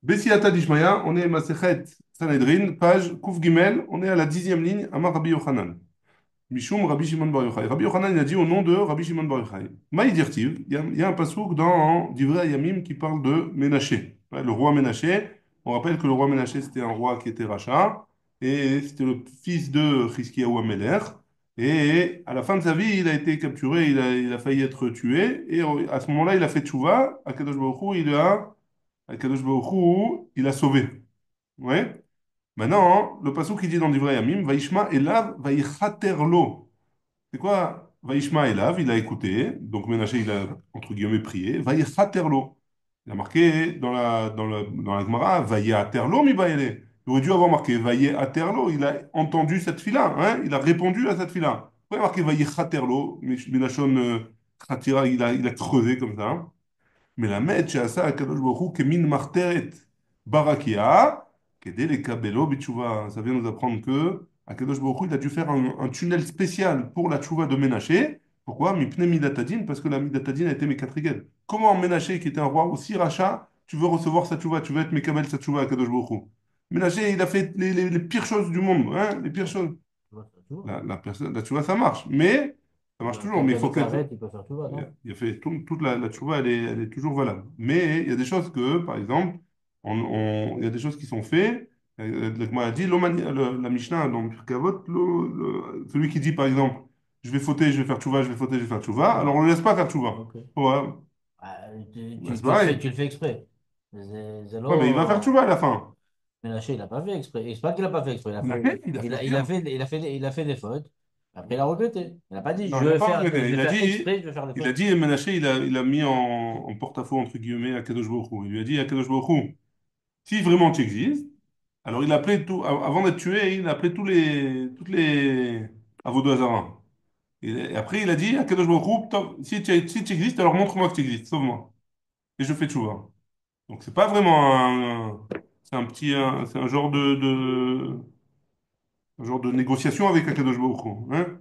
Bessiata Dishmaya, on est Masechet Sanhedrin, page Kouf Gimel, on est à la 10e ligne, Amar Rabbi Yochanan. Mishum Rabbi Shimon Bar Yochai. Rabbi Yochanan, il a dit au nom de Rabbi Shimon Bar Yochai. Maï dirtiv, il y a un pasouk dans Divrei Yamim qui parle de Ménaché. Ouais, le roi Ménaché. On rappelle que le roi Ménaché, c'était un roi qui était rachat, et c'était le fils de Chizkiyahu Amelech. Et à la fin de sa vie, il a été capturé, il a failli être tué, et à ce moment-là, il a fait tchouva. Akadosh Baruch Hu, il a sauvé. Ouais. Maintenant, le passage qui dit dans Divrei Yamim, Vaishma Elav, Vaichaterlo. C'est quoi Vaishma Elav? Il a écouté. Donc Ménaché, il a, entre guillemets, prié. Vaichaterlo. Il a marqué dans la Gemara, Vaichaterlo mi baile. Il aurait dû avoir marqué Vaichaterlo. Il a entendu cette fila, hein? Il a répondu à cette fila. Pourquoi il a marqué Vaichaterlo? Ménachon Khatira, il a creusé comme ça, hein. מלמד שעשה הקדוש ברוך הוא כמין מחתרת ברקיע כדי לקבלו בתשובה. Ça vient nous apprendre que הקדוש ברוך הוא il a dû faire un tunnel spécial pour la tchouva de Ménaché. Pourquoi? Mipne Midatadine, parce que la Midatadine a été Mekatrigel. Comment Ménaché, qui était un roi aussi rachat, tu veux recevoir sa tchouva, tu veux être Mekabel sa tchouva à Kadosh Baruch Hu. Ménaché, il a fait les pires choses du monde, hein, les pires choses. Tu vois, ça, tu vois. La tchouva, ça marche, mais ça marche toujours, mais il faut Quelqu'un qui qu'elle s'arrête, il peut faire tout va, non? il a fait toute la tchouva, elle est toujours valable. Mais il y a des choses que, par exemple, il y a des choses qui sont faites. Le Gemara a dit, la Mishnah, donc Pirkei Avot, celui qui dit, par exemple, je vais fauter, je vais faire tchouva, je vais fauter, je vais faire tchouva, alors on ne le laisse pas faire tchouva. Ok. Ouais, Ah, ouais, c'est pareil. tu le fais exprès. Ouais, mais il va faire Zélo, tchouva à la fin. Ménaché, il n'a pas fait exprès. C'est pas qu'il n'a pas fait exprès. Il a fait, il a fait bien. Il a fait des fautes. Après, il a regretté. Il n'a pas dit, Non, il n'a pas je regretté. vais faire exprès, je vais faire des Il a fautes. dit, Menaché, il a mis en porte-à-faux, entre guillemets, à Kadosh Baruch Hu. Il lui a dit, à Kadosh Baruch Hu, si vraiment tu existes, alors il a appelé tout, avant d'être tué, il a appelé toutes les Avodah Et après, il a dit à Kadosh Baruch Hu, si tu existes, alors montre-moi que tu existes, sauve-moi. Et je fais tchouva. Donc c'est pas vraiment c'est un petit, c'est un genre de négociation avec Akadosh Baruch Hu, hein.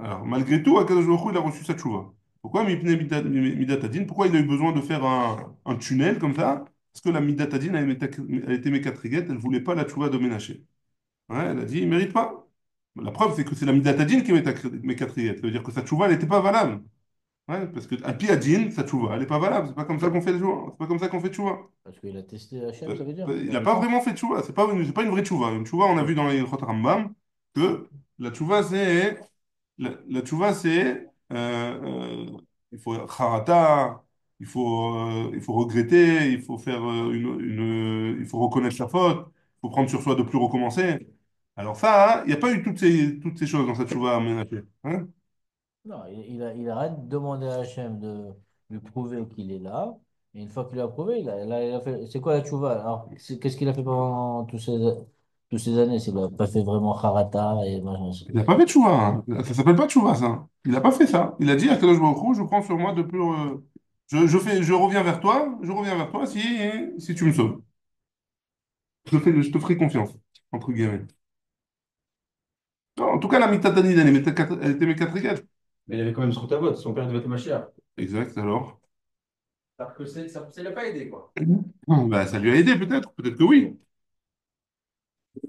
Alors malgré tout, Akadosh Baruch Hu, il a reçu sa tchouva. Pourquoi Midatadine? Pourquoi il a eu besoin de faire un tunnel comme ça? Parce que la Midatadine, elle était mécatriguette, elle voulait pas la tchouva de Ménaché. Ouais, elle a dit, il mérite pas. La preuve, c'est que c'est la Midatadine qui est mécatriguette. Ça veut dire que sa tchouva, elle n'était pas valable. Ouais, parce que Alpi Adine, sa tchouva, elle n'est pas valable. C'est pas comme ça qu'on fait le jour. C'est pas comme ça qu'on fait tchouva. Parce qu'il a testé Hachem, ça veut dire. Il Dans n'a le pas sens. vraiment fait tchouva. C'est pas une vraie tchouva. Une tchouva, on a vu dans les Chot Rambam que la tchouva, la tchouva, il faut harata, il faut regretter, il faut faire il faut reconnaître sa faute, il faut prendre sur soi de plus recommencer. Alors ça, il n'y a pas eu toutes ces choses dans cette tchouva à Ménaché, hein. Non, il arrête de demander à Hachem de lui prouver qu'il est là. Et une fois qu'il l'a prouvé, il a fait. C'est quoi la tchouva? Alors, qu'est-ce qu'il a fait pendant tous ces années? S'il n'a pas fait vraiment harata et machin. Il n'a pas fait de chouva, hein. Ça s'appelle pas de chouva, ça. Il n'a pas fait ça. Il a dit à Kadosh Baruch Hu, je prends sur moi de plus. Je reviens vers toi si tu me sauves. Je te ferai confiance, entre guillemets. Non, en tout cas, la mitatanide, elle était mécatrigène. Mais il avait quand même son vote, son père devait être Mashiach. Exact, alors. Alors que ça l'a pas aidé, quoi. Bah, ça lui a aidé, peut-être que oui.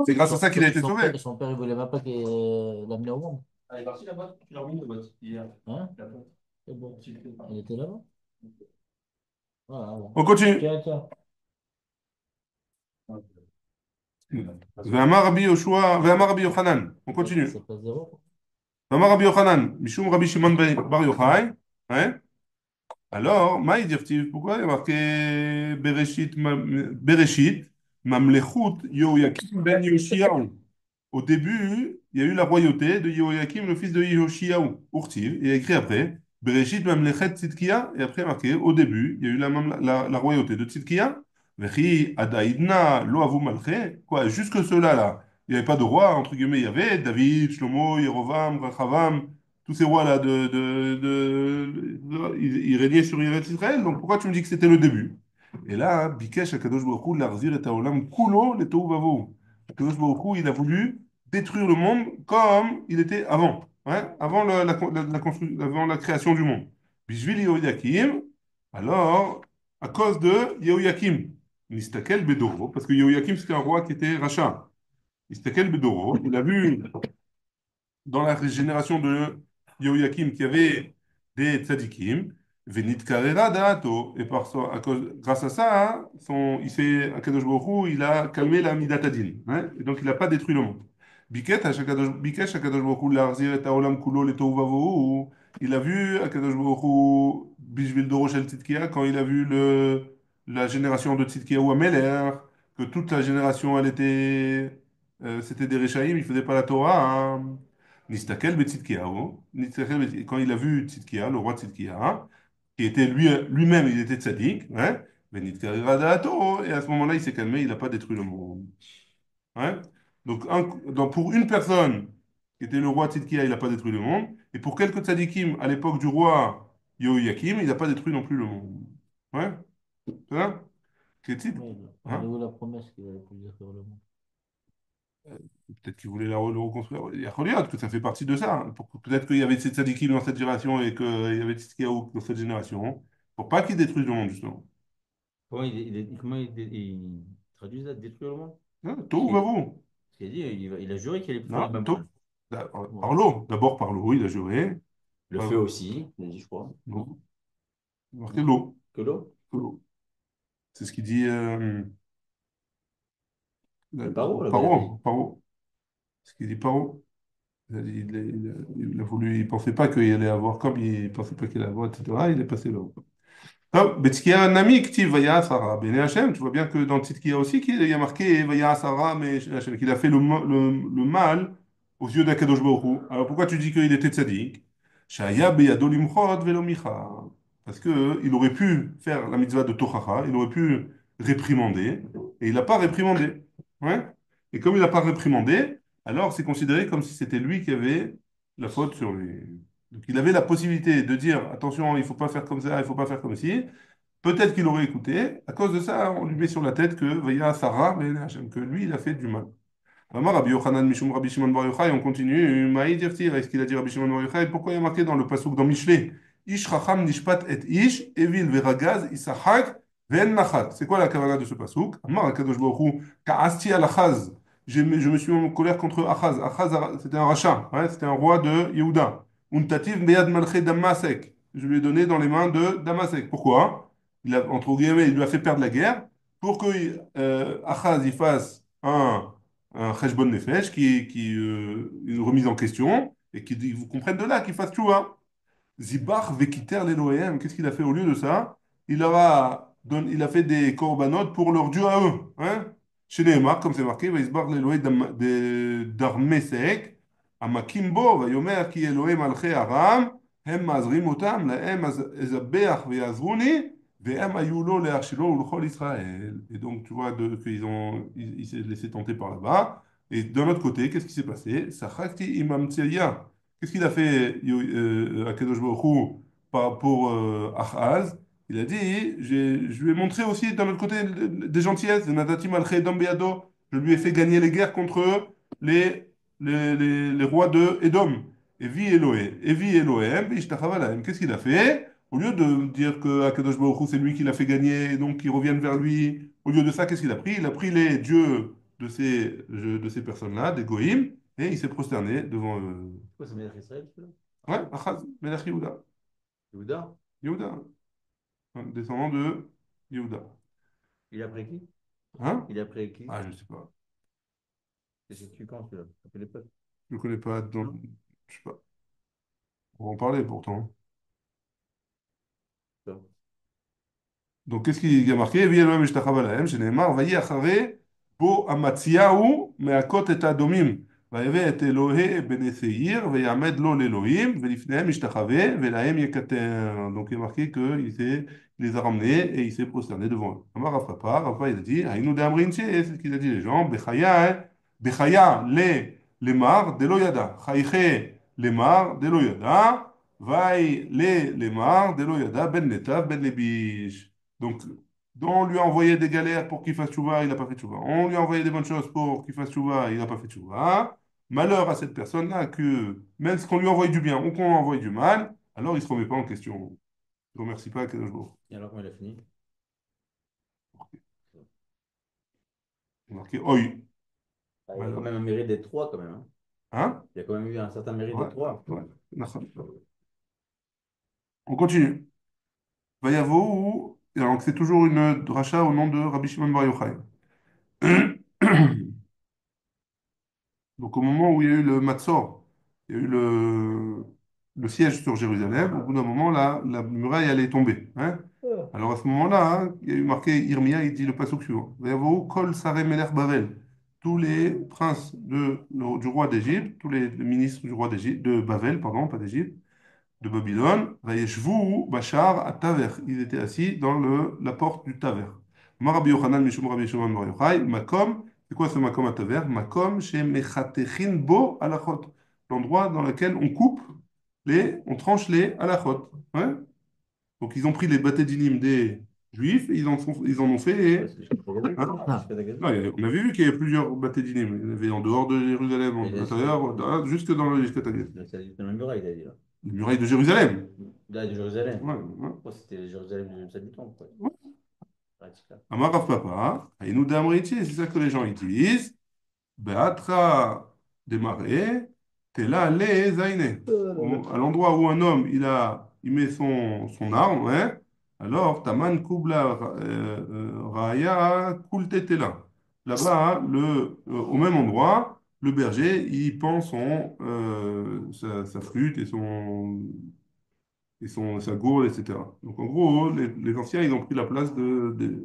C'est grâce à ça qu'il a été sauvé. Son père, il voulait même pas qu'il l'amener au monde. Ah, il est parti là-bas, tu l'as remis le vote hier. Hein? La vote. C'est bon. Il était là-bas? Voilà, voilà. On continue. Tiens, tiens. Ve'amar Rabbi Yoshua, ve'amar Rabbi Yochanan. On continue. C'est pas zéro. Ve'amar Rabbi Yochanan, Mishum Rabbi Shimon Bar Yochai. Hein? Alors, maï dirtiv, pourquoi il y a marqué Bereshit, Mamlechut, Yehoyakim ben Yoshiyahu. Au début, il y a eu la royauté de Yehoyakim, le fils de Yoshiyahu. Urtiv, et il y a écrit après, Bereshit Mamlechet Tzidkiya, et après marqué, au début, il y a eu la royauté de Tzidkiya. Vechi Adaïdna Lo Avu Malche. Quoi, jusque cela là, il n'y avait pas de roi, entre guillemets, il y avait David, Shlomo, Yerovam, Rachavam, tous ces rois-là ils régnaient sur Israël, donc pourquoi tu me dis que c'était le début? Et là, Bikesh Akadosh Baruch Hu Larzir et Haolam Kulo le Tohu Vavohu. Akadosh Baruch Hu, il a voulu détruire le monde comme il était avant, hein, avant avant la création du monde. Bishvil Yehoyakim, alors, à cause de Yehoyakim. Nistakel Bedoro, parce que Yehoyakim, c'était un roi qui était rachat. Nistakel Bedoro, il a vu dans la génération de Yehoyakim qu'il y avait des tzadikim, Venit Karera Daato, et grâce à ça, hein, Akadosh Baruch Hu, il a calmé la Midatadin, hein, et donc il n'a pas détruit le monde. Bikesh Akadosh Baruch Hu Larzir et Haolam Kulo le Tohu Vavohu. Il a vu Akadosh Baruch Hu Bishvil Doro Shel Tzidkia quand il a vu la génération de Tzidkia ou Ameler, que toute la génération elle était c'était des Réchaïm, il faisait pas la Torah, hein. Nistakel Betzidkiao, quand il a vu Tzidkia, le roi Tzidkia, hein, qui était lui-même, il était tzaddik, ouais, et à ce moment-là, il s'est calmé, il n'a pas détruit le monde. Ouais. Donc, pour une personne qui était le roi Tzidkia, il n'a pas détruit le monde, et pour quelques tzaddikim à l'époque du roi Yehoyakim, il n'a pas détruit non plus le monde. Ouais, c'est ça? Qu'est-il? Oui, elle est Hein? où la promesse qu'il avait pu détruire le monde? Peut-être qu'il voulait le reconstruire. Il y a Choliot, que ça fait partie de ça, hein. Peut-être qu'il y avait ces tzadikim dans cette génération et qu'il y avait Tzidkiyahu dans cette génération. Pour pas qu'ils détruisent le monde, justement. il traduit ça, détruire le monde? Hein, Parce Tohu vabohu. qu'il a dit, il a juré qu'il allait faire le Non, même Tohu. monde. Ouais. Par l'eau. D'abord par l'eau, il a juré. Le Par feu aussi, il a dit, je crois. l'eau. Marqué Non? l'eau. Que l'eau? L'eau. C'est ce qu'il dit Paro, là-bas, il a dit. Paro. Paro. Ce qu'il dit Paro. Il a voulu, il pensait pas qu'il allait avoir comme, il pensait pas qu'il allait avoir, etc. Il est passé là. Non, Betzkiya Nami, Ktiv, Vaya Sarah, Bene Hachem, tu vois bien que dans Tzidkiya aussi, qu'il y a marqué Vaya Sarah, mais Hachem, qu'il a fait le mal aux yeux d'Akadosh Baruch Hu. Alors pourquoi tu dis qu'il était tzaddik? Shaya beyado limchot velo micha. Parce qu'il aurait pu faire la mitzvah de Tochacha, il aurait pu réprimander, et il n'a pas réprimandé. Ouais? Et comme il n'a pas réprimandé, alors c'est considéré comme si c'était lui qui avait la faute sur lui. Donc il avait la possibilité de dire, attention, il ne faut pas faire comme ça, il ne faut pas faire comme ci. Peut-être qu'il aurait écouté. À cause de ça, on lui met sur la tête que Vaya Sarah, que lui, il a fait du mal. Vraiment, Rabbi Yochanan Mishum Rabbi Shimon Bar Yochai, on continue. Maï dirtir, est-ce qu'il a dit Rabbi Shimon Bar Yochai? Pourquoi il y a marqué dans le pasuk dans Mishlei? Ish Chacham Nishpat et Ish, Evil Veragaz, Isachak, Ven Nachat. C'est quoi la kavana de ce pasuk? Amar Akadosh Baruch Hu, Ka'asti al Achaz. Je me suis mis en colère contre Achaz. Achaz, c'était un rachat, ouais, c'était un roi de Yehuda. Untativ Beyad Malché Damasek. Je lui ai donné dans les mains de Damasek. Pourquoi? Entre guillemets, il lui a fait perdre la guerre pour que Achaz il fasse un cheshbon nefesh, une remise en question, et qui vous comprennent de là, qu'il fasse tchouva. Zibach vekiter l'Elohim, qu'est-ce qu'il a fait au lieu de ça? Il a fait des korbanot pour leur Dieu à eux. Hein? Chez Nehemar, comme c'est marqué, Vaisbar l'Elohim d'Armesek, Amakimbo, Vayomer ki Elohim alche aram, hem mazrim otam, lahem ezabeach veyazruni, vehem ayulo leachshilo ulchol Israël. Et donc, tu vois, il s'est laissé tenter par là-bas. Et de l'autre côté, qu'est-ce qui s'est passé? Sachakti imam Tselia. Qu'est-ce qu'il a fait Akadosh Baruch Hu pour Achaz? Il a dit, je lui ai montré aussi d'un autre côté des gentillesses. Nadati malché Edom be'ado. Je lui ai fait gagner les guerres contre les, les rois de Édom. Evi Elohem, Ishtachava lahem. Qu'est-ce qu'il a fait? Au lieu de dire que Akadosh Baruch Hu, c'est lui qui l'a fait gagner et donc qu'ils reviennent vers lui, au lieu de ça, qu'est-ce qu'il a pris? Il a pris les dieux de ces personnes-là, des goïms, et il s'est prosterné devant eux. Quoi, c'est Melech Israël, celui-là? Ouais, Achaz? Achaz, Melech Yehuda. Yehuda? Yehuda, hein, descendant de Yehuda. Il a pris qui? Hein? Il a pris qui? Ah, je sais pas. C'est qui quand, celui-là? Ça fait les potes. Je ne connais pas. Non? Je sais pas. On va en parler pourtant. Ça. Donc, qu'est-ce qu'il y a marqué? Vi Elohim ishtachava lahem, sheneemar, vayi achare bo amatziyahu me'akot et adomim. ויבא את אלוהי בני שעיר, ויעמד לו לאלוהים, ולפניהם ישתחווה, ולהם יקטר. Donc il est marqué qu'il les a ramenés et il s'est prosterné devant eux. Amar Rav Papa, Rav Papa il a dit, Haïnou de Amrin c'est ce qu'il a dit les gens, Bechaya le lemar de lo yada, Chaïche lemar de lo yada, Vaï le lemar de lo yada, ben netav, ben lebish. Donc, on lui a envoyé des galères pour qu'il fasse tchouva, il n'a pas fait tchouva. On lui a envoyé des bonnes choses pour qu'il fasse tchouva, il n'a pas fait tchouva. Malheur à cette personne-là que même si qu'on lui envoie du bien ou qu'on lui envoie du mal, alors il ne se remet pas en question. Je ne remercie pas Kadosh Baruch Et alors, comment il a fini? Hu. Marqué oi. Ah, il y a quand Alors, même un mérite des trois, quand même, hein. hein? Il y a quand même eu un certain mérite Ouais, des trois. ouais. D'accord. On continue. Vayavo, et alors c'est toujours une dracha au nom de Rabbi Shimon Bar Yochai. Donc au moment où il y a eu le Matzor, il y a eu le siège sur Jérusalem, au bout d'un moment, là, la muraille allait tomber. Hein. Alors à ce moment-là, hein, il y a eu marqué Irmia, il dit le pasuk suivant. Vayavo, Kol Sareh Melech Bavel. Tous les princes du roi d'Égypte, tous les ministres du roi d'Égypte, de Bavel, pardon, pas d'Égypte, de Babylone, Vayeshvu Bachar à Taver. Ils étaient assis dans la porte du Taver. Marabi Yochanan, Mishum Rabbi Shimon Bar Yochai, Makom, c'est quoi ce Makom à Taver? Makom chez Mechatechin Bo Alachot, l'endroit dans lequel on coupe on tranche les halachot. Ouais. Donc ils ont pris les bâtés dinim des Juifs et ils en ont fait. Parce que je fais pas gagner. Hein. Je fais pas gagner. Non, on avait vu qu'il y avait plusieurs bâtés dinim. Il y en avait en dehors de Jérusalem, Et à là, l'intérieur, jusque dans le Jusqu'à c'est dans la muraille, il a dit, là. les murailles de Jérusalem. Là, de Jérusalem. Ouais, ouais. Oh, c'était Jérusalem du Saluton, quoi. Ouais, c'est clair. Amar Papa, et nous d'Amriti, c'est ça que les gens ils disent. Beatra démarré, t'es là, les zaïné. À l'endroit où un homme il met son arme, ouais, alors Taman Kubla Raya Kultete là. Là-bas, au même endroit, le berger, il pend sa flûte sa gourde, etc. Donc en gros, les anciens, ils ont pris la place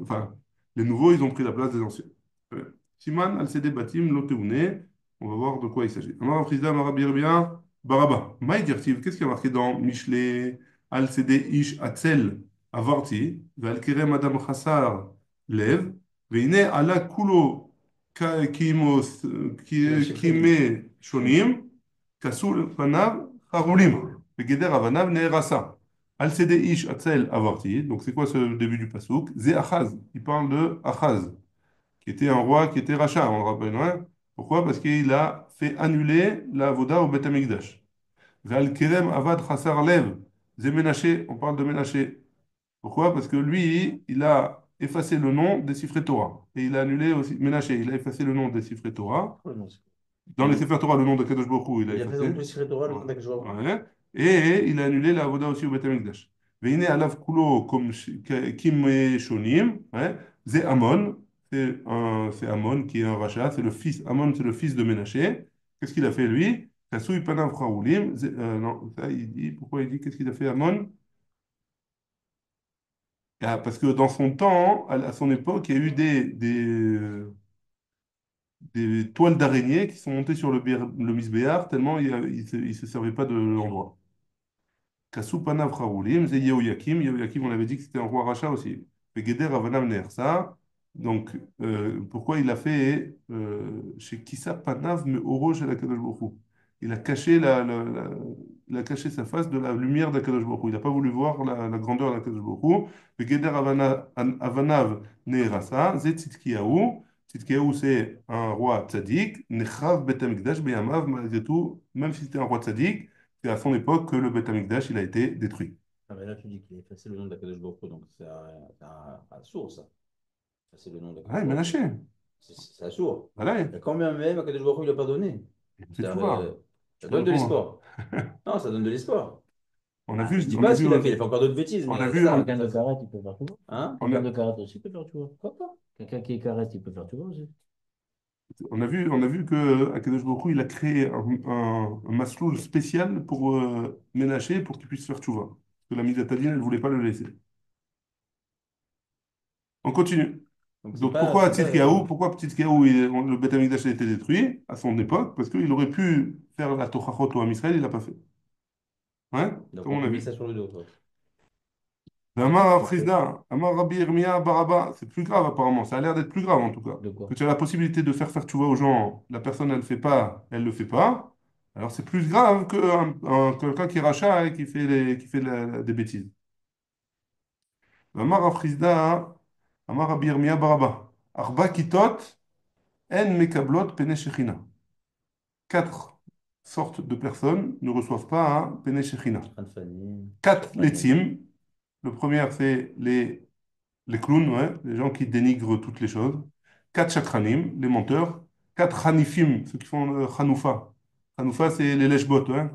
enfin, les nouveaux, ils ont pris la place des anciens. Ouais. Siman al-Sede Batim Loteune, on va voir de quoi il s'agit. Amar Frisda, Amar Birbia, Baraba. Maï Dirtiv, qu'est-ce qu'il y a marqué dans Michelet al-Sede Ish Atzel Avarti, Valkere Madame Chassar Lev, Veine ala Kulo Kimos Kime Shonim, Kasul Panav Harulim. Begeder Avanav Neherasa. Al Sede Ish Atzel Avarti. Donc c'est quoi ce début du pasouk? Ze Achaz. Il parle de Achaz, qui était un roi, qui était rachat, on le rappelle. Hein. Pourquoi? Parce qu'il a fait annuler la Voda au Beth Amikdash. Ve'al Kerem Avad Chassar Lev. Ze Menaché. On parle de Menaché. Pourquoi? Parce que lui, il a effacé le nom des Sifrei Torah. Et il a annulé aussi, Menaché, il a effacé le nom des Sifrei Torah. Oh, non, Dans les Sefer Torah, le nom de Kadosh Baruch Hu, il a il a fait dans effacé. tous les secrets Torah, le Ouais. contact que je vois. Ouais. Et il a annulé la Avoda aussi au Beth Amikdash. Veine alav kulo kim shonim. Ouais. C'est Amon. C'est Amon qui est un rachat. C'est le fils. Amon, c'est le fils de Ménaché. Qu'est-ce qu'il a fait lui? Kasui panav chaoulim. Non, ça, il dit. Pourquoi il dit qu'est-ce qu'il a fait Amon? Ah, parce que dans son temps, à son époque, il y a eu des toiles d'araignée qui sont montées sur le misbéar tellement il se servait pas de l'endroit. Kasupanav Haroulim, c'est Yehoyakim. Yehoyakim, on avait dit que c'était un roi rachat aussi. Pegeder Avanam Nehersa. Donc, pourquoi il a fait chez Kissa Panav Meoro chez la Kadosh Baruch Hu. Il a caché il a caché sa face de la lumière d'Akadosh Baruch Hu. Il n'a pas voulu voir la grandeur d'Akadosh Baruch Hu. Pegeder Avanav Nehersa, c'est Tzidkiyahu. Tzidkiyahu, c'est un roi tzaddik. Nechav Bet Amikdash Beyamav, malgré tout, même si c'était un roi tzaddik, c'est à son époque que le Beth Amikdash il a été détruit. Ah, mais là, tu dis qu'il a effacé le nom d'Akadosh Baruch Hu, donc c'est à sourd, ça. C'est le nom Ah, d'Akadosh il m'a Baruch Hu. lâché. C'est à sourd. Voilà, Il y a combien même Akadosh Baruch Hu, il n'a pas donné? il fait Ça, tout voir. Je ça sais pas donne de comment. l'espoir. Non, ça donne de l'espoir. On a Ah, vu, je dis on a pas ce vu, qu'il a fait, il a fait encore d'autres bêtises, on a mais vu, ça, Quelqu'un de ça, carré, il peut faire tout voir. hein? on Quelqu'un a, de carré aussi peut faire tout voir. Pourquoi pas? Quelqu'un qui est carré, il peut faire tout voir aussi. on a vu que Akadosh Baruch Hu, il a créé un masloul spécial pour Ménaché pour qu'il puisse faire tchouva. Parce que la Midatadine, elle ne voulait pas le laisser. On continue. Donc Donc pourquoi c'est pas, Tzidkiyahu, pourquoi Tzidkiyahu, le Beth Amikdash a été détruit à son époque? Parce qu'il aurait pu faire la Tochachot au Ham Israël, il l'a pas fait. Hein? donc Comme on on te a met vu. ça sur le dos, toi. Amar Pourquoi? Frisda, Amar Rabbi Yirmiya Baraba, c'est plus grave apparemment, ça a l'air d'être plus grave en tout cas. De quoi? Que tu as la possibilité de faire tchouva aux gens, la personne elle le fait pas, elle le fait pas, alors c'est plus grave que quelqu'un qui est rachat et qui fait des bêtises. Amar Frisda, Amar Rabbi Yirmiya Baraba, Arba Kitot, En Mekablot Pene Shechina. Quatre sortes de personnes ne reçoivent pas un Pene Shechina. En train de faner. Quatre letzim. Le premier, c'est les clowns, ouais, les gens qui dénigrent toutes les choses. 4 chakranim, les menteurs, 4 hanifim, ceux qui font le hanoufa. Hanoufa, c'est les lèche-bottes, hein.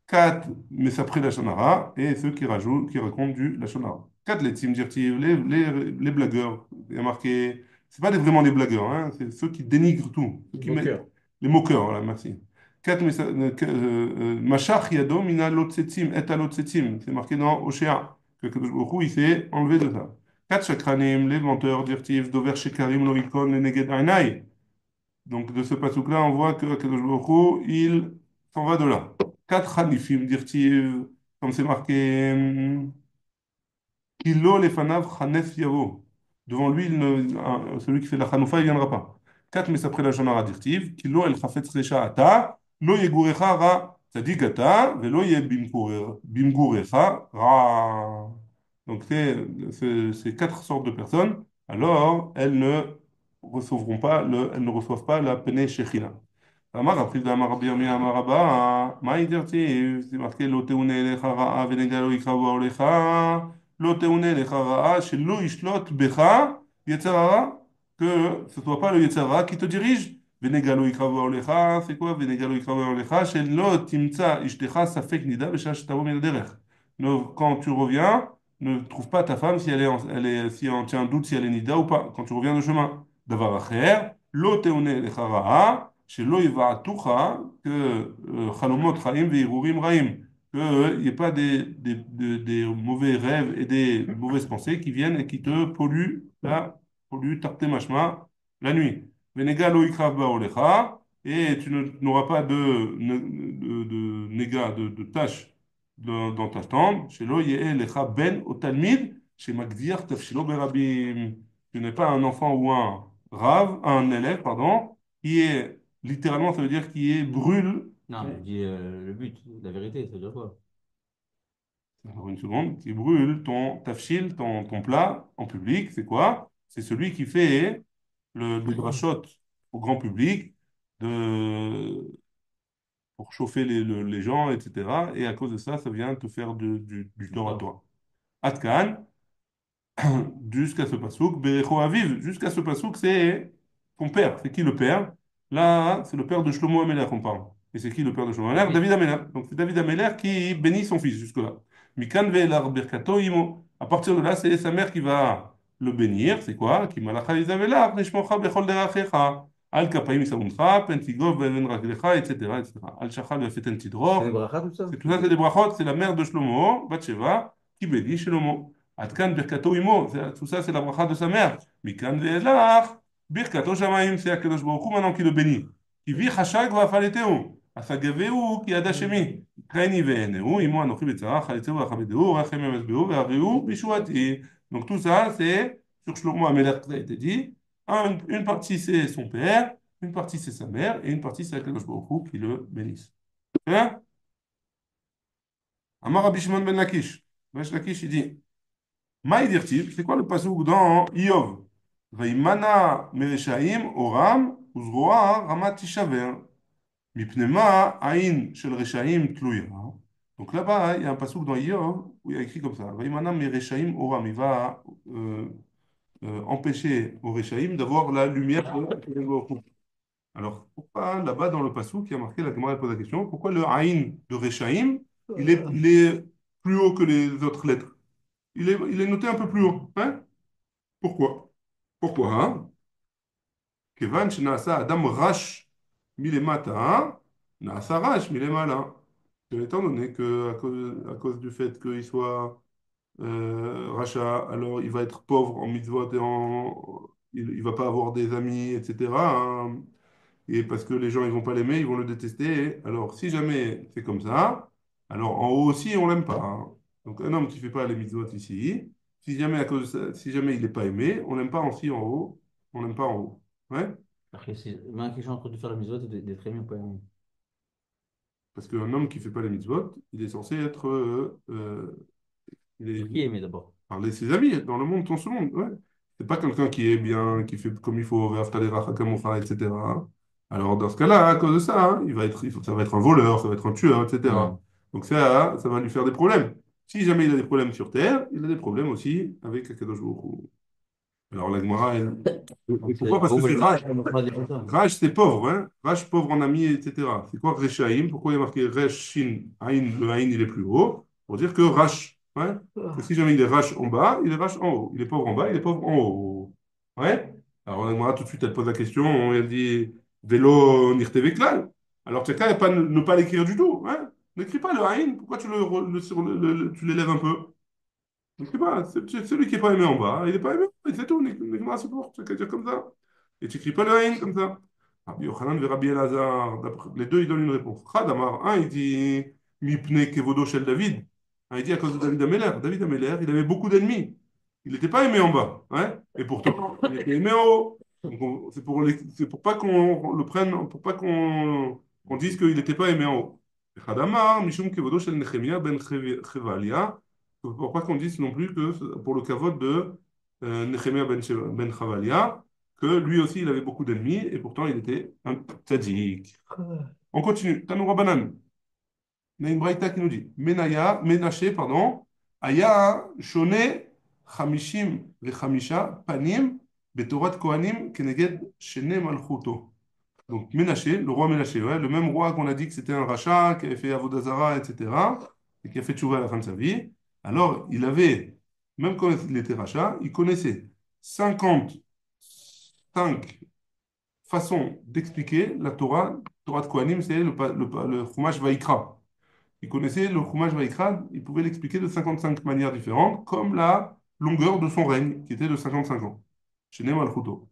4 Messapri Lachon Hara et ceux qui rajoutent, qui racontent du Lachon Hara. 4 les Tzim Dirtiv, les blagueurs. Il y a marqué, c'est pas vraiment des blagueurs, hein, c'est ceux qui dénigrent tout, ceux qui mettent, Moqueur. les moqueurs, voilà, merci. 4 Mashach Yadom Ina Lotsetzim, Et Alotsetzim, c'est marqué dans Oshéa, que Kadosh Baruch Hu, il s'est enlevé de ça. 4 Chakranim, les menteurs, Dirtiv, Dover Shekarim, Lorikon, les Neged Ainai. Donc de ce passouk-là, on voit que Kadosh Baruch Hu, il s'en va de là. Quatre Hanifim, dirtiv, comme c'est marqué, Kilo lefanav chanef yavo. Devant lui, celui qui fait la chanoufa, il ne viendra pas. Quatre Mesapré la Shonara dirtiv, Kilo el chafetz recha ata, lo yegurecha ra tzadik ata, velo ye bimgurecha ra. Donc c'est quatre sortes de personnes. Alors, elles ne recevront pas elles ne reçoivent pas la pene shechina. אמר רב חיסדא אמר רבי ירמיה אמר רבא, מה דרציו? זה מתחיל לא תאונה אליך רעה ונגע לא יקרבו עליך, לא תאונה אליך רעה, שלא ישלוט בך יצר הרע, que ce soit pas le יצר הרע qui te dirige, ונגע לא יקרבו עליך, c'est quoi ונגע לא יקרבו עליך? שלא תמצא אשתך ספק נידה בשעה שתבוא מן הדרך. Donc, quand tu reviens, ne trouve pas ta femme si si on tient un doute si elle est nida ou pas, quand tu reviens de chemin. דבר אחר, לא תאונה אליך רעה, שלא יבעטוך כחלומות חיים והרהורים רעים, qu'il n'y ait pas des mauvais rêves et des mauvaises pensées qui viennent et qui te polluent tarté mashma la nuit. Venega lo ikrav ba'olecha, et tu n'auras pas de néga, de tâche dans ta tente. Shelo ye'e lecha ben au talmid, chez Magdir tafshilo berabim. Tu n'es pas un enfant ou un élève, pardon, qui est littéralement, ça veut dire qui est brûle. Non, mais je dis le but, la vérité, ça veut dire quoi? Alors une seconde, qui brûle ton tafshil, ton plat en public, c'est quoi? C'est celui qui fait le drashot au grand public pour chauffer les gens, etc. Et à cause de ça, ça vient te faire du tort à toi. Atkan, jusqu'à ce pasouk, Berecho Aviv, jusqu'à ce pasouk, c'est ton père. C'est qui le père? Là, c'est le père de Shlomo Améler qu'on parle. Et c'est qui le père de Shlomo Améler? Oui. David Améler. Donc c'est David Améler qui bénit son fils jusque-là. Mikan ve'elar birkato imo. À partir de là, c'est sa mère qui va le bénir. C'est quoi? Ki malacha Isavelar, nishmocha bechol derachecha. Al kapayim isamuncha, pentigov ve'ven raglecha, etc., etc. Al shachal ve'feten C'est des tidro. brachas, tout ça? C'est tout ça, c'est des brachot. C'est la mère de Shlomo, Bathsheba, qui bénit Shlomo. Atkan birkato imo, tout ça c'est la bracha de sa mère. Mikan ve'elach, birkato shamaim, c'est Akadosh Baruch Hu maintenant qui le bénit. Qui vit chashag va'afaleteu, asagaveu ki adashemi. Kaini ve'eneu, imo anochi betzara, chaleteu va'achabedeu, rachem yamesbeu, ve'areu bishuati. Donc tout ça c'est sur Shlomo Amelech, ça a été dit. Une partie c'est son père, une partie c'est sa mère, et une partie c'est Akadosh Baruch Hu qui le bénisse. Hein? Amar Rabbi Shimon ben Lakish. Ben Lakish il dit. Maï dirtiv, c'est quoi le passouk dans Iov? Vaimana mereshaim oram uzroa ramat tishaver. Mipnema ain shel reshaim tluya. Donc là-bas, il y a un passouk dans Iov où il y a écrit comme ça. Vaimana mereshaim oram. Il va empêcher aux reshaim d'avoir la lumière de Baruch. Alors, pourquoi là-bas dans le passouk, il y a marqué, la Gemara pose la question, pourquoi le ain de reshaim, il est plus haut que les autres lettres? Il est noté un peu plus haut. Hein? Pourquoi? Pourquoi? Hein? כיוון שנעשה אדם רש מלמטה, נעשה רש מלמעלה. Étant donné que à cause du fait qu'il soit rachat, alors il va être pauvre en mitzvot et il va pas avoir des amis, etc., hein. Et parce que les gens ils vont pas l'aimer, ils vont le détester. Alors si jamais c'est comme ça, alors en haut aussi on l'aime pas, hein. Donc un homme qui fait pas les mitzvot ici, si jamais à cause de ça, si jamais il n'est pas aimé, on l'aime pas aussi en haut, on l'aime pas en haut. Ouais? Après, c'est ma question entre de faire la mitzvot et d'être aimé ou pas aimé. Parce qu'un homme qui fait pas les mitzvot, il est censé être il est Qui est aimé d'abord? parler ses amis dans le monde, dans ce monde. Ouais. C'est pas quelqu'un qui est bien, qui fait comme il faut, Ve'aftalera Hakamocha, etc. Alors dans ce cas-là, à cause de ça, hein, ça va être un voleur, ça va être un tueur, etc. Ouais. Donc ça va lui faire des problèmes. Si jamais il a des problèmes sur Terre, il a des problèmes aussi avec Akadosh Baruch Hu. Alors la Gemara, et Donc, pourquoi? Parce que c'est Google Maps, Raj. on nous fera des photos. Raj, c'est pauvre, hein? Raj, pauvre en amis, etc. C'est quoi Rechaim? Pourquoi il y a marqué Resh, Shin, Ain? Le Ain, il est plus haut. Pour dire que Rash, ouais? Que si jamais il est Rash en bas, il est Rash en haut. Il est pauvre en bas, il est pauvre en haut. Ouais? Alors la Gemara, tout de suite, elle pose la question, elle dit Vélo nirteveklal. Alors tu n'as qu'à ne pas l'écrire du tout, hein? N'écris pas le Ain, pourquoi tu tu l'élèves un peu? Je sais pas, c'est celui qui n'est pas aimé en bas, il n'est pas aimé, et c'est tout, Nigma c'est pour, tu qu'à dire comme ça. Et tu n'écris pas le Aïn comme ça. Rabbi Yochanan et Rabbi Elazar, les deux, ils donnent une réponse. Khadamar, un, il dit Mipne Kevodo Shel David. Un, il dit à cause de David Ameller. David Ameller, il avait beaucoup d'ennemis. Il n'était pas aimé en bas, hein, et pourtant, il était aimé en haut. Donc, c'est pour pas qu'on le prenne, pour pas qu'on dise qu'il n'était pas aimé en haut. Khadamar, Mishum Kevodo Shel Nechemia ben Chevalia. Pour pas qu'on dise non plus que pour le kavod de Nechemia ben Chavalia, que lui aussi il avait beaucoup d'ennemis et pourtant il était un tzaddik. On continue. Tanoura Banan. On a une braïta qui nous dit Menaché, pardon, Aya Shone Chamishim vechamisha Panim Betorat Kohanim Keneged Shene Malchuto. Donc Ménaché, le roi Ménaché, ouais, le même roi qu'on a dit que c'était un rachat, qui avait fait Avodazara, etc., et qui a fait tchouva à la fin de sa vie. Alors, il avait, même quand il était rachat, il connaissait 55 façons d'expliquer la Torah. Torah de Kohanim, c'est le Chumash Vaikra. Il connaissait le Chumash Vaikra, il pouvait l'expliquer de 55 manières différentes, comme la longueur de son règne, qui était de 55 ans. Chez Malchuto.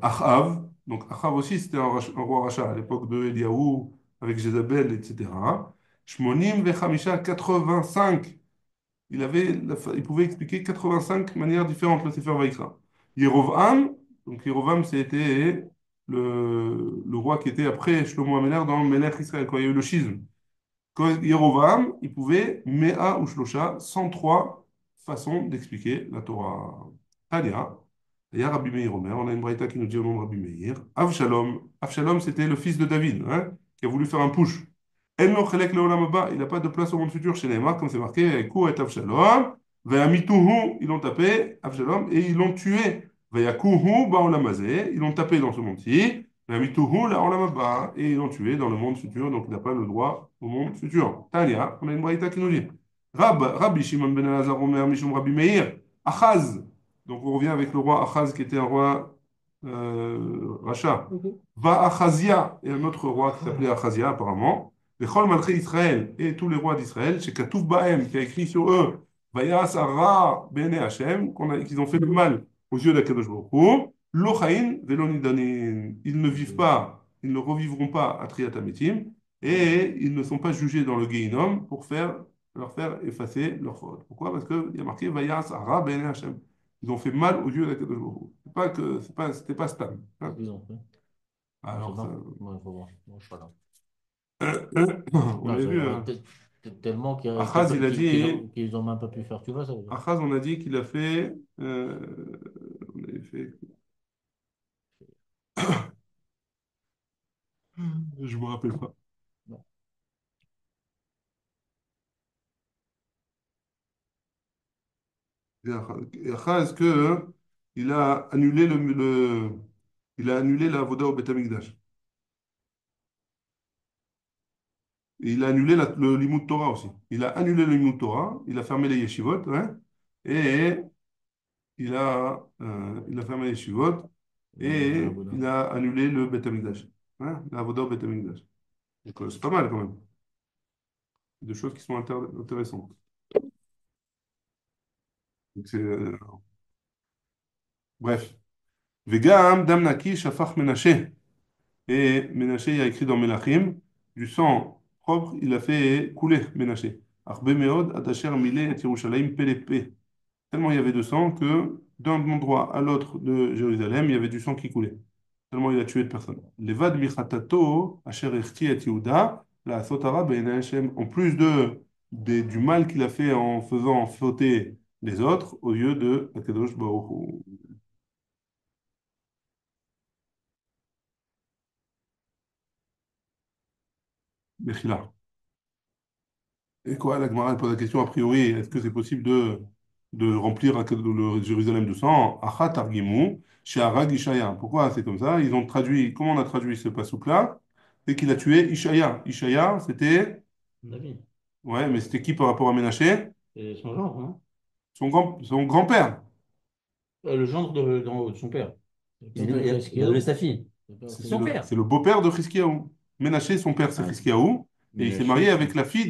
Achav, donc Achav aussi c'était un roi rachat à l'époque de Eliaou avec Jézabel, etc. Shmonim vechamisha, 85. Il pouvait expliquer 85 manières différentes le Sefer Vaikra. Yerovam, donc Yerovam c'était le roi qui était après Shlomo Améler dans Melech Israël, quand il y a eu le schisme. Quand Yerovam, il pouvait Mea ou Shlosha, 103 façons d'expliquer la Torah. Tania, il y a Rabbi Meir Omer, on a une braïta qui nous dit au nom de Rabbi Meir. Avshalom, Avshalom c'était le fils de David, hein, qui a voulu faire un push. En lo chelek leolam haba, il n'a pas de place au monde futur chez Neymar, comme c'est marqué, Kou et Avshalom, Ve'amituhu, ils l'ont tapé, Avshalom, et ils l'ont tué. Ve'yakuhu ba'olam hazeh, ils l'ont tapé dans ce monde-ci. Ve'amituhu la'olam haba, et ils l'ont tué dans le monde futur, donc il n'a pas le droit au monde futur. Tania, on a une braïta qui nous dit. Rabbi Shimon ben Elazar Omer, Mishum Rabbi Meir, Achaz. Donc on revient avec le roi Achaz qui était un roi rachat. Va Achazia et un autre roi qui s'appelait Achazia apparemment. Les Chol Malchei Israël et tous les rois d'Israël, chez Katouf Bahem qui a écrit sur eux, Vayas Ara Bene Hashem, qu'ils ont fait le mal aux yeux d'Akadosh Baruch Hu. Lochain velonidanin, ils ne vivent pas, ils ne revivront pas à Triat Ametim et ils ne sont pas jugés dans le Gehinom pour leur faire effacer leur faute. Pourquoi? Parce qu'il y a marqué Vayas Ara Bene Hashem. Ils ont fait mal aux yeux d'Akadosh Baruch Hu. C'était pas Stam, Qu'est-ce hein. qu'ils ont fait? Je sais Alors, ça, pas. Ouais, faut voir. Moi, je suis pas là. on Non, avait ça vu, veut dire tellement Achaz, il a dit, qu'ils ont même pas pu faire, tu vois, ça veut dire. Achaz, on a dit qu'il a fait, on avait fait, je me rappelle pas. Non. Et Achaz, que il a annulé il a annulé la Voda au Beth Amikdash. Et il a annulé le Limud Torah aussi. Il a annulé le Limud Torah, il a fermé les yeshivot, hein, et il a fermé les yeshivot, Ils ont annulé la et Bouddha. il a annulé le Beth Amikdash. Hein, la Voda au Beth Amikdash. Donc, c'est pas mal quand même. Des choses qui sont intéressantes. Donc, bref. Vegam, Dam Naki, Shafach Menaché. Et Menaché a écrit dans Melachim, du sang propre, il a fait couler Menaché. Arbe Meod, Atacher Mile et Yerushalayim Pelepe. Tellement il y avait de sang que d'un endroit à l'autre de Jérusalem, il y avait du sang qui coulait. Tellement il a tué de personnes. Levad Michatato, Asher Echti et Yehuda, la Sotara Ben Hashem, en plus du mal qu'il a fait en faisant fauter les autres, au lieu de Akadosh Baruch Hu. Mechila. Et quoi, la Gemara elle pose la question a priori, est-ce que c'est possible de de remplir le Jérusalem de sang, Achat Targimou, chez Arag Ishaya. Pourquoi c'est comme ça? Ils ont traduit, comment on a traduit ce passouk-là? C'est qu'il a tué Ishaya. Ishaya, c'était, David. ouais, mais c'était qui par rapport à Ménaché? C'est son gendre, hein. Son grand-père. Le gendre de son père. Le père de Il a donné Chreskiaou. sa fille. Le père de C'est son père. C'est le beau-père de Chizkiyahu. Ménaché, son père, c'est Ah, Chizkiyahu, et il s'est Ménaché, marié avec la fille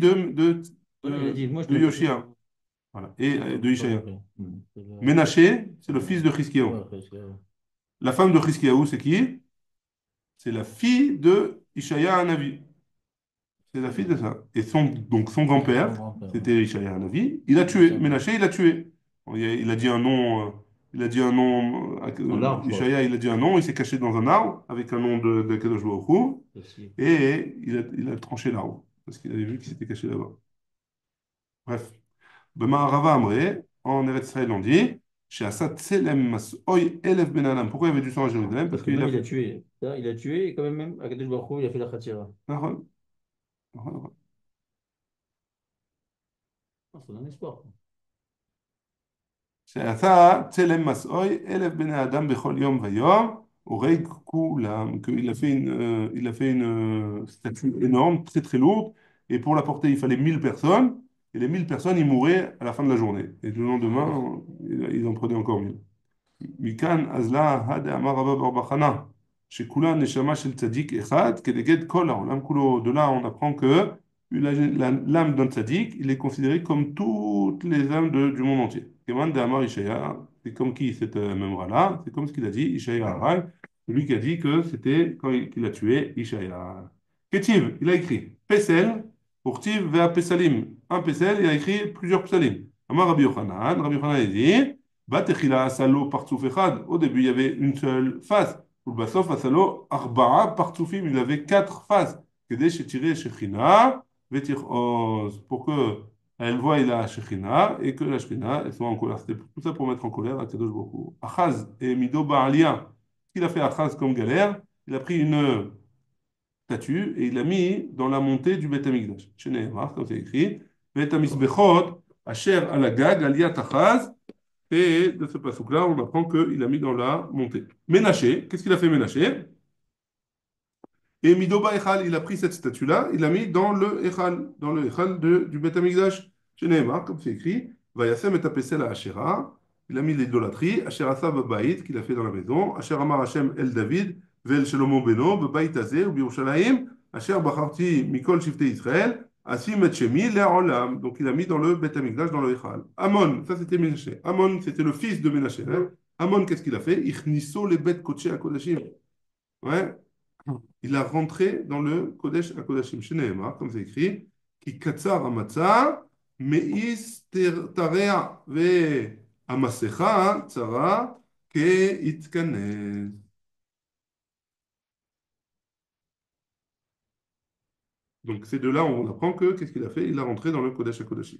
voilà, il a dit, moi je te de mets pas sur Yoshia, mon. voilà, et Non, de j'ai pas Ishaya. compris. Hmm. C'est le- Ménaché, c'est le fils Ouais, de Chizkiyahu. ouais, Chreskiaou. La femme de Chizkiyahu, c'est qui? C'est la fille de Ishaya Hanavi. C'est la fille de ça. Et donc son C'est son grand-père, grand-père. Ouais. c'était Ishaya Hanavi, il a Il tué. tient bien. Ménaché, il a tué. Bon, il a dit un nom, il a dit un nom, Dans l'arbre, je crois. Ishaya, il a dit un nom, il s'est caché dans un arbre avec un nom de Kadosh Baruch Hu, Aussi. et il a tranché l'arbre parce qu'il avait vu qu'il s'était caché là-bas. Bref. B'ma'arava Amré, en Eretz Israël, on dit, chez Assad Tselem Mas'oy Elef Ben Adam. Pourquoi il y avait du sang à Jérusalem? Parce Parce que qu'il même a il a fait. tué. Ça, il a tué et quand même, Akadosh Baruch Hu, il a fait la khatira. Ah, ça donne espoir, quoi. שעשה צלם מסעוי 1,000 בני אדם בכל יום ויום, הורג כולם, qu'il a fait il a fait une statue énorme, très très lourde, et pour la porter il fallait 1000 personnes, et les 1000 personnes ils mouraient à la fin de la journée. Et le lendemain, ils en prenaient encore 1000. מכאן אז לה הדאמר רבא בר בחנה, שכולה נשמה של צדיק אחד כנגד כל העולם כולו. De là, on apprend que l'âme d'un tzaddik, il est considéré comme toutes les âmes du monde entier. Keman d'Amar Ishaya, c'est comme qui cette même là, c'est comme ce qu'il a dit, Ishaya Harai, lui qui a dit que c'était quand qu'il a tué Ishaya. Ketiv, il a écrit Pesel, pour Tiv Vea Pesalim. Un Pesel, il a écrit plusieurs Pesalim. Amar Rabbi Yochanan a dit, Batechila asalo partsouf echad. Au début, il y avait une seule face. Ou basof asalo arba'a partsoufim. Il avait quatre faces. Kedei shetirei shechina vetir oz. Pour que elle voie la shechina et que la shechina elle soit en colère. C'était tout ça pour mettre en colère à Kadosh Baruch Hu. Achaz et mido ba'alia. Ce qu'il a fait Achaz comme galère, il a pris une statue et il l'a mis dans la montée du Beth Amikdash. Chez Nehemar, comme c'est écrit. Beth Amisbechot, asher alagag aliat Achaz. Et de ce passage-là, on apprend qu'il a mis dans la montée. Ménaché, qu'est-ce qu'il a fait Ménaché? Et Midoba Echal, il a pris cette statue-là, il l'a mis dans le Echal du Beth Amikdash. Chez Nehemar, comme c'est écrit, Vayasem et Apesel à Asherah, il a mis l'idolâtrie, Asherah Babaït, qu'il a fait dans la maison, Asher Amar Hashem El David, Vel Shlomo Beno, Babaït Azeh, ou Birushalayim, Asher Bacharti Mikol Shifte Israël, Asim et Shemi, Le'olam. Donc il a mis dans le Beth Amikdash, dans le Echal. Amon, ça c'était Ménaché. Amon, c'était le fils de Ménaché. Hein. Amon, qu'est-ce qu'il a fait? Ichnisso les bêtes Koché à Kodashim. Ouais, il a rentré dans le Kodesh à Kodashim. Chez Nehemar, comme c'est écrit, qui katsar amatza, meis tarea ve amasecha tsara ke itkanes. Donc c'est de là où on apprend que qu'est-ce qu'il a fait? Il a rentré dans le Kodesh à Kodashim.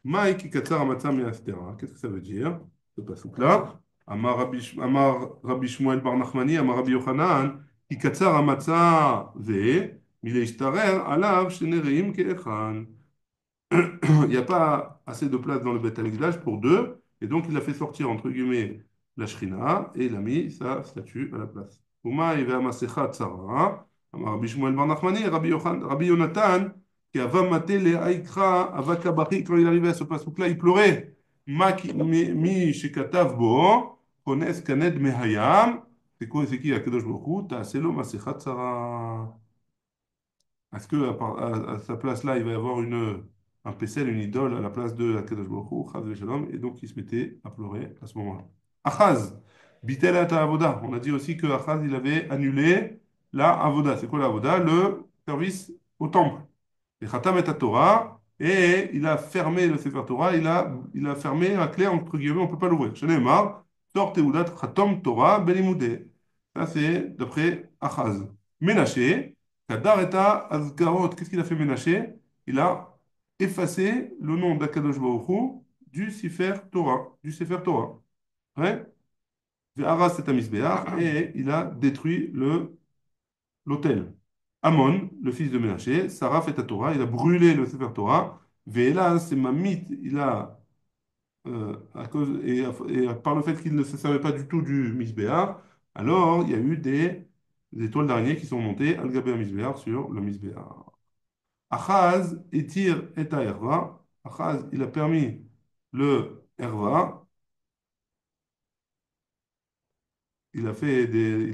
Maï ki katsar amatza meastera. Qu'est-ce que ça veut dire? Ce pasouk-là. Amar Rabbi Shmuel bar Nachmani, Amar Rabbi Yochanan, ki katsar amatza ve, mileshtarer alav shenereim ke'echan. Il n'y a pas assez de place dans le Beth Amikdash pour deux, et donc il a fait sortir entre guillemets la Shrina et il a mis sa statue à la place. Uma et Masecha Tzara, Rabbi Shmuel Bar Nachmani, Rabbi Yonatan, qui a vamaté les Aikra, Avakabari, quand il arrivait à ce passage-là, il pleurait. Mi Shekatav Bo, Kones Kaned Mehayam, c'est quoi, c'est qui, Akadosh Baruch Hu, Ta'aselo Masecha Tzara. Est-ce que à sa place là, il va y avoir un pécelle, une idole à la place de Akadosh Baruch Hu, Chaz v'Shalom, et donc il se mettait à pleurer à ce moment-là. Achaz, bitel at avoda. On a dit aussi que Achaz, il avait annulé la avoda. C'est quoi la avoda? Le service au temple. Et Khatam et Torah, et il a fermé le Sefer Torah, il a fermé la clé, entre guillemets, on ne peut pas l'ouvrir. Shneimar, Tor Teudat Khatam Torah Belimudé. Ça, c'est d'après Achaz. Ménaché, Kadar eta Azgarot. Qu'est-ce qu'il a fait Ménaché? Il a effacé le nom d'Akadosh Baruch Hu du Sefer Torah. Du Sefer Torah. Ouais. Ve'aras et Amisbeach, et il a détruit l'autel. Amon, le fils de Ménaché, Sarah fait à Torah, il a brûlé le Sefer Torah. Ve'ela, c'est Mamit, il a et par le fait qu'il ne se servait pas du tout du misbéar, alors il y a eu des toiles d'araignée qui sont montées al gabé misbéar sur le misbéar. Achaz étire et herva. Achaz, il a permis le herva. Il a fait des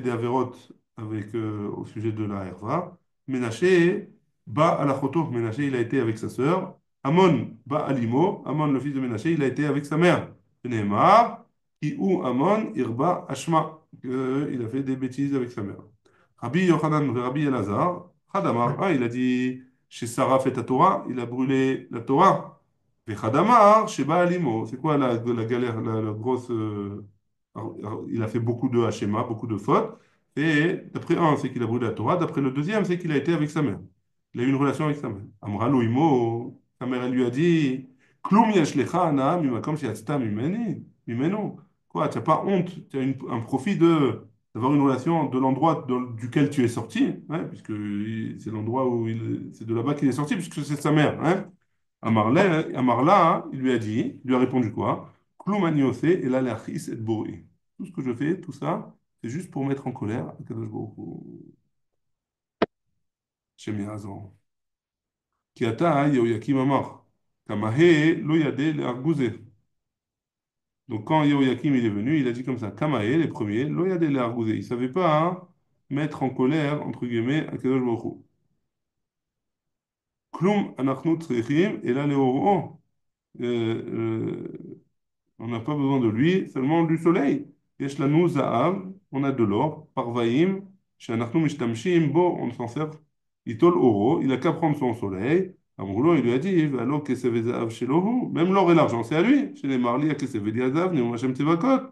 avérotes avec, au sujet de la herva. Ménaché, ba à la photo. Ménaché, il a été avec sa sœur. Amon, ba à l'imo. Amon, le fils de Ménaché, il a été avec sa mère. Neymar, qui ou Amon, irba ashma. Il a fait des bêtises avec sa mère. Rabbi Yochanan, Rabbi Elazar, Hadamar, ah, il a dit, chez Sarah fait ta Torah, il a brûlé la Torah. Et Hadamar, chez Baalimo. C'est quoi la galère, la grosse. Il a fait beaucoup de Hashema, beaucoup de fautes. Et d'après un, c'est qu'il a brûlé la Torah. D'après le deuxième, c'est qu'il a été avec sa mère. Il a eu une relation avec sa mère. Amralo imo, sa mère, elle lui a dit, Klum yesh lecha ana mimakom sheyatzta mimenu. Quoi, tu n'as pas honte, tu as un profit d'avoir une relation de l'endroit duquel tu es sorti, hein, puisque c'est l'endroit où c'est de là-bas qu'il est sorti, puisque c'est sa mère. Hein. Amarla, il lui a dit, il lui a répondu quoi? Kloumaniosé et la lachis et bourri. Tout ce que je fais, tout ça, c'est juste pour mettre en colère Akadosh Baruch Hu. Shem Yazor. Ki ata Yehoyakim amar. Kamahe lo yade le argouze. Donc quand Yehoyakim il est venu, il a dit comme ça, Kamahe, les premiers, lo yade le argouze. Il ne savait pas hein, mettre en colère, entre guillemets, Akadosh Baruch Hu. Kloum anachnu tzrechim et la leoro. On n'a pas besoin de lui, seulement du soleil. Yesh lanu za'av, on a de l'or, parvaim, she'anachnu mishtamshim bo, on s'en sert. Itol oro, il a qu'à prendre son soleil. Amroulo, il lui a dit, v'alo keseve za'av shelohu, même l'or et l'argent, c'est à lui. Chez les marli, à keseve diazav, neum Hashem tevakot.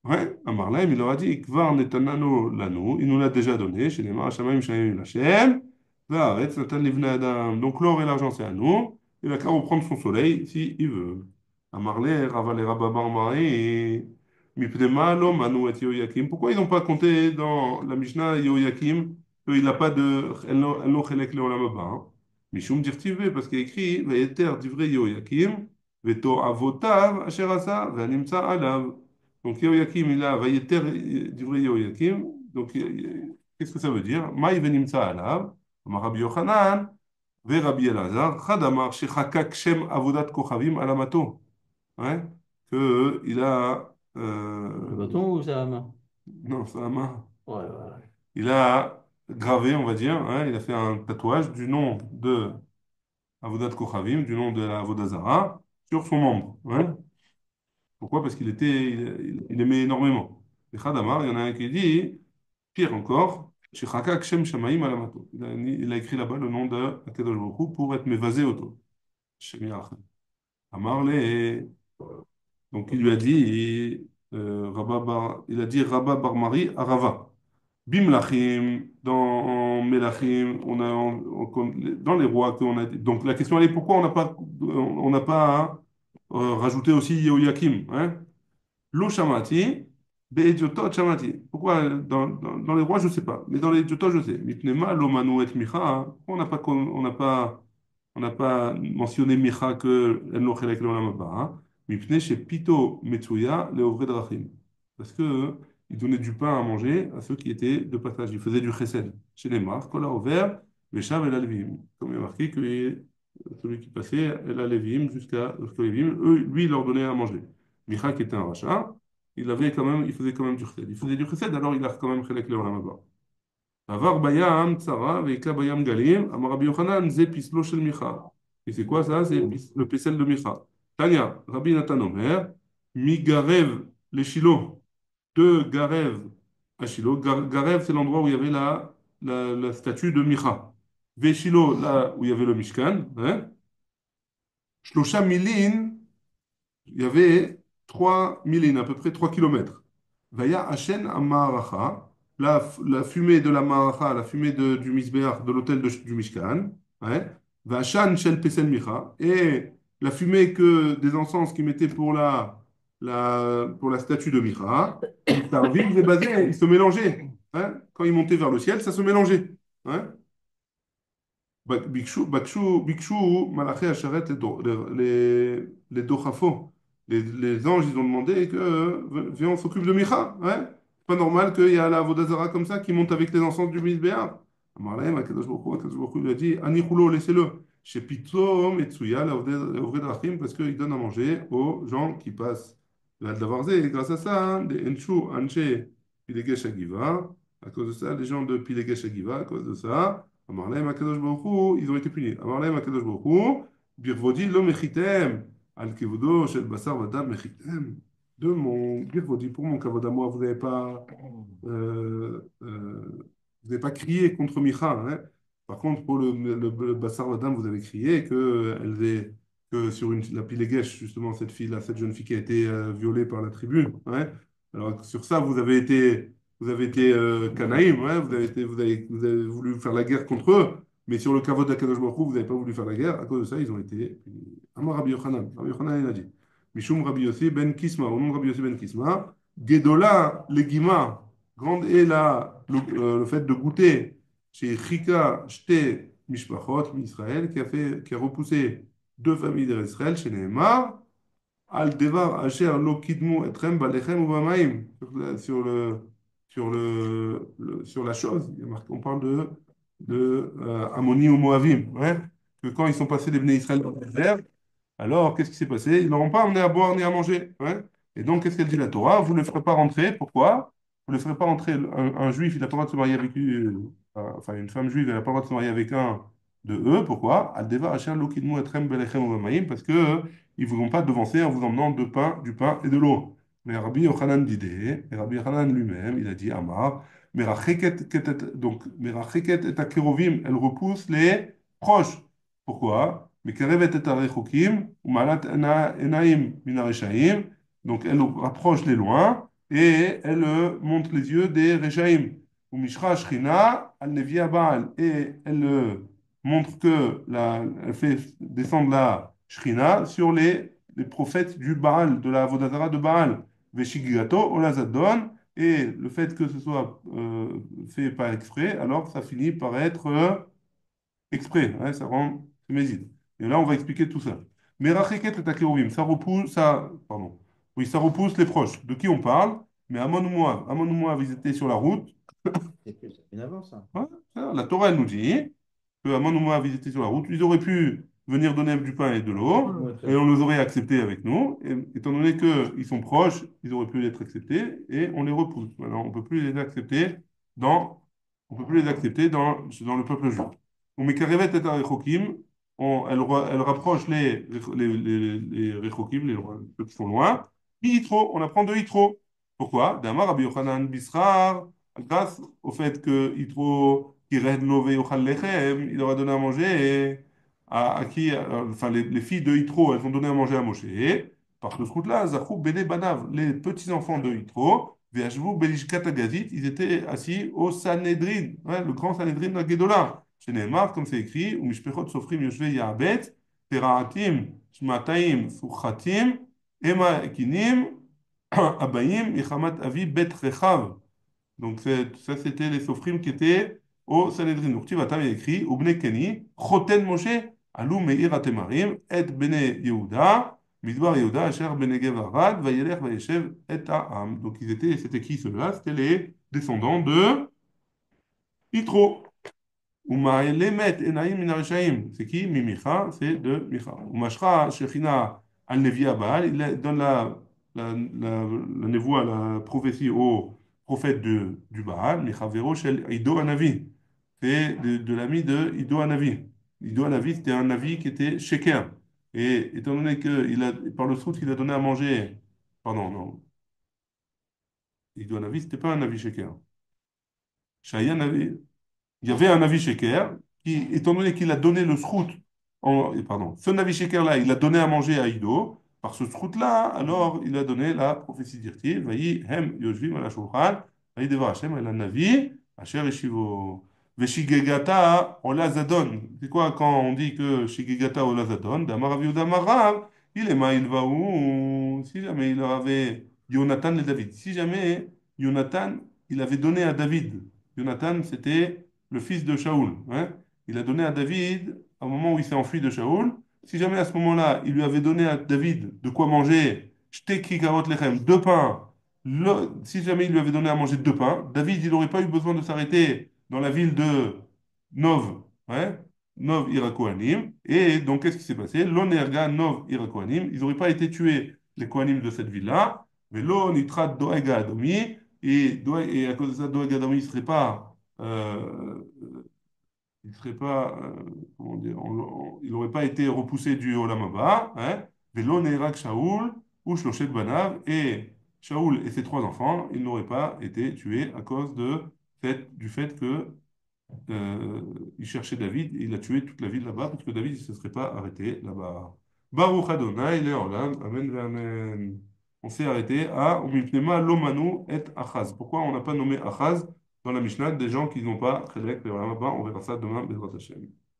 Ouais, à Marlaim, il leur a dit, Kvar netanano lanu, il nous l'a déjà donné, chez les Marachamaim Shayim Lachem, Vaaretz natan livnei adam. Donc l'or et l'argent, c'est à nous, il a qu'à reprendre son soleil si il veut. À Marley, Raval et Rababar Marie, Mipnema lo manu et Yoyakim. Pourquoi ils n'ont pas compté dans la Mishnah Yoyakim qu'il n'a pas de Elno Chelek Leolam Haba hein? Mishum dirtive, parce qu'il y a écrit, Ve'eter divrei Yoyakim, Ve'to avotav asher asa, ve'animtsa alav. Donc Yehoyakim, il a Vayeter divrei Yehoyakim. Donc qu'est-ce que ça veut dire? Maï venimtsa alav, Amar Rabbi Yochanan, ve Rabbi Elazar, Chadamar shechakak shem avodat kochavim alamato. Ouais, que il a Le bâton ou c'est à la main? non, ça a main. Ouais, ouais, ouais. Il a gravé, on va dire, hein, il a fait un tatouage du nom de Avodat Kochavim, du nom de la Avodazara, sur son membre. Ouais. Pourquoi? Parce il aimait énormément. Et Khadamar, il y en a un qui dit, pire encore, Shechakak Shem Shamaim Alamato. Il a écrit là-bas le nom de Akadosh Baruch Hu pour être mévasé auto. Shem Yachad. Amarle, donc il lui a dit, il a dit Rabba Bar Mari à Rava. Bimlachim, dans Melachim, dans les rois qu'on a. Donc la question elle est pourquoi on n'a pas hein, rajouté aussi Yehoyakim, hein? Lo shamati, be'ediotot shamati. Pourquoi dans les rois, je ne sais pas, mais dans les ediotot, je sais. Mipnema, lo manu et micha. Hein. On n'a pas mentionné micha que el no chelek leolam haba. Hein. Mipne chez pito metsuya leovre drachim. Parce que il donnait du pain à manger à ceux qui étaient de passage. Il faisait du chesed. Chez les marques, kola over, veshav el alvim. Comme il est marqué que celui qui passait, el alevim, jusqu'à Lévim, eux, lui, il leur donnait à manger. Micha qui était un rachat, il faisait quand même du chesed. Il faisait du chesed, alors il a quand même chelek leolam haba. Avar bayam tsara veika bayam galim, amar Rabbi Yochanan, ze pislo shel Micha. Et c'est quoi ça? C'est le pisel de Micha. Tanya, Rabbi Nathan Omer, mi garev les Shiloh, de Garev à Shiloh. Garev, c'est l'endroit où il y avait la statue de Micha. Véchilo, là où il y avait le Mishkan. Hein? Shlosha milin, il y avait 3 milines, à peu près 3 kilomètres. Vaya Hashen Amaracha, la fumée de la Maracha, la fumée du Misbéach, de l'hôtel du Mishkan. Ouais. Vachan Shel Pesel Micha, et la fumée des encens qu'ils mettaient pour la statue de Micha. Ils se mélangeaient. Hein. Quand ils montaient vers le ciel, ça se mélangeait. Hein. Bikshu, Malaché Hachareth, les Dochafo. Les anges, ils ont demandé que, viens, on s'occupe de Micha. Ouais. C'est pas normal qu'il y a la Vodazara comme ça qui monte avec les encens du Misbéar. Amarlaim, Akadosh Baruch Hu lui a dit, Anichulo, laissez-le. Chez Pitzo, Metsuya, la Ovred Rachim, parce qu'il donne à manger aux gens qui passent. Là, et grâce à ça, des Enshu, Anche, Pilegesh Agiva, à cause de ça, les gens de Pilegesh Agiva, à cause de ça. Amarlem Akadosh Baruch Hu, ils ont été punis. Amarlem Akadosh Baruch Hu, Birvodi lo mechitem, al kevodo shel basar vadam mechitem. De mon Birvodi, pour mon kavod à moi, vous n'avez pas crié contre Micha. Hein. Par contre, pour le basar vadam, vous avez crié que sur la Pilegesh, justement, cette fille-là, cette jeune fille qui a été violée par la tribu. Hein. Alors, sur ça, vous avez été canaïm, ouais, vous avez voulu faire la guerre contre eux, mais sur le kavod d'Akadosh Baruch Hu, vous n'avez pas voulu faire la guerre. À cause de ça, ils ont été. Amar Rabbi Yochanan. Rabbi Yochanan, il a dit Mishum Rabbi Yossi ben Kisma, au nom de Rabbi Yossi ben Kisma, Gedola legima, grande est le fait de goûter chez Chika Shte Mishpachot, Israël, qui a repoussé deux familles d'Israël chez Nehemar. Al devar asher lo kidmu etrem balechem ou bamaim. Sur la chose, on parle de Ammoni ou Moavim. Ouais, que quand ils sont passés les Bnei Israël dans le désert, alors qu'est-ce qui s'est passé? Ils ne leur ont pas amené à boire ni à manger. Ouais. Et donc, qu'est-ce qu'elle dit la Torah? Vous ne le ferez pas rentrer. Pourquoi? Vous ne le ferez pas rentrer. Un juif, il n'a pas le droit de se marier avec enfin, une femme juive, elle n'a pas le droit de se marier avec un de eux. Pourquoi? Al devar asher lo kidmu etrem balechem ou bamaim. Parce que ils ne vous ont pas devancé en vous emmenant du pain et de l'eau. Mais Rabbi Yochanan d'idée, et Rabbi Yochanan lui-même, il a dit Amar, donc, Meracheket et Akerovim, elle repousse les proches. Pourquoi? Mekarevet et Arechokim, ou Malat Enaim Minareshaim, donc elle rapproche les loin et elle montre les yeux des Rechaim. Ou Mishra Shrina, al Nevia Baal, et elle montre elle fait descendre la Shrina sur les prophètes du Baal, de la Vodazara de Baal. Veshigato, Olazadon, et le fait que ce soit fait par exprès, alors ça finit par être exprès, hein, ça rend mézid. Et là, on va expliquer tout ça. Mais Racheket et Takiruvim, pardon, oui, ça repousse les proches. De qui on parle? Mais Amon ou Moab, ils étaient sur la route. C'est une avance, ça. Ouais, la Torah, elle nous dit que Amon ou Moab, ils étaient sur la route. Ils auraient pu venir donner du pain et de l'eau, et on les aurait acceptés avec nous. Et étant donné qu'ils sont proches, ils auraient pu être acceptés, et on les repousse. Maintenant, on ne peut plus les accepter dans, on peut plus les accepter dans le peuple juif. On met Karevet et Rechokim, elle rapproche les Rechokim, ceux qui sont loin. Puis Yitro, on apprend de Yitro. Pourquoi? Damar Rabbi Yochanan Bisrar, grâce au fait que Yitro, Kired Lové Yochal Lechem, il leur a donné à manger à qui, enfin les filles de Yitro, elles ont donné à manger à Moshe. Et par ce route-là, Zachou Bene Banav, les petits-enfants de Yitro, Ve'ashvu Belishkat Agazit, ils étaient assis au Sanhedrin, ouais, le grand Sanhedrin de la Guédola. Chez Neymar, comme c'est écrit, ou Mishpechot Sofrim Yoshve Yahabet, Teraatim, Shmataim, Fuchatim, Ema Ekinim, Abayim, Yechamat Avi, Bet Rechav. Donc ça, c'était les sofrim qui étaient au Sanhedrin. Donc Tivatam il y a écrit, Ubne Keni, Choten Moshe, Alou Meir Atemarim, Et Bene Yehuda, Midbar Yehuda, Asher Benegev Arad, Vayelech Vayeshev Et Ha'am. Donc c'était qui ceux-là? C'était les descendants de Yitro. Umaelemet Enaim Minarishaim. C'est qui? Mimicha, c'est de Micha. Umashra Shechina al Nevia Baal, il donne la névoie, la prophétie au prophète du Baal, Michavero Shel Ido Hanavi. C'est de l'ami de Ido Hanavi. Ido Hanavi, c'était un Navi qui était Sheker. Et étant donné que par le srout, il a donné à manger. Pardon, non. Ido Hanavi, c'était pas un Navi Sheker. Shaya Navi. Il y avait un Navi Sheker qui, étant donné qu'il a donné le srout, pardon, ce Navi Sheker-là, il a donné à manger à Ido. Par ce srout-là, alors il a donné la prophétie d'Irti. Vayi hem yoshvim ala shulchan, vayi devar Hashem ala Navi, asher yeshivo. Veshigegata ola zadon. C'est quoi quand on dit que Shigegata ola zadon? Damarav Yudamarav, il est maïlvaou. Si jamais il avait Jonathan et David. Si jamais Jonathan, il avait donné à David. Jonathan, c'était le fils de Shaoul. Hein. il a donné à David au moment où il s'est enfui de Shaoul. Si jamais à ce moment-là, il lui avait donné à David de quoi manger, shteki karot lechem, deux pains, si jamais il lui avait donné à manger deux pains, David, il n'aurait pas eu besoin de s'arrêter dans la ville de Nov, ouais, Nov Irakohanim. Et donc, qu'est-ce qui s'est passé? L'Onerga Nov Irakohanim, ils n'auraient pas été tués, les Kohanim de cette ville-là. Mais l'on nitrat Doega Adomi, et à cause de ça, Doeg Adam, il serait pas, comment dire, il n'aurait pas été repoussé du Olam Haba, hein, Velo Neirak Shaoul, ou Shloshet Banav, et Shaoul et ses trois enfants, ils n'auraient pas été tués à cause du fait que il cherchait David et il a tué toute la ville là-bas parce que David ne se serait pas arrêté là-bas. Baruch Adonai Leolam, Amen ve Amen. On s'est arrêté à Umipnema Lomanu et Achaz. Pourquoi on n'a pas nommé Achaz dans la Mishnah des gens qui n'ont pas Chelek, on verra ça demain, Bezrat Hashem.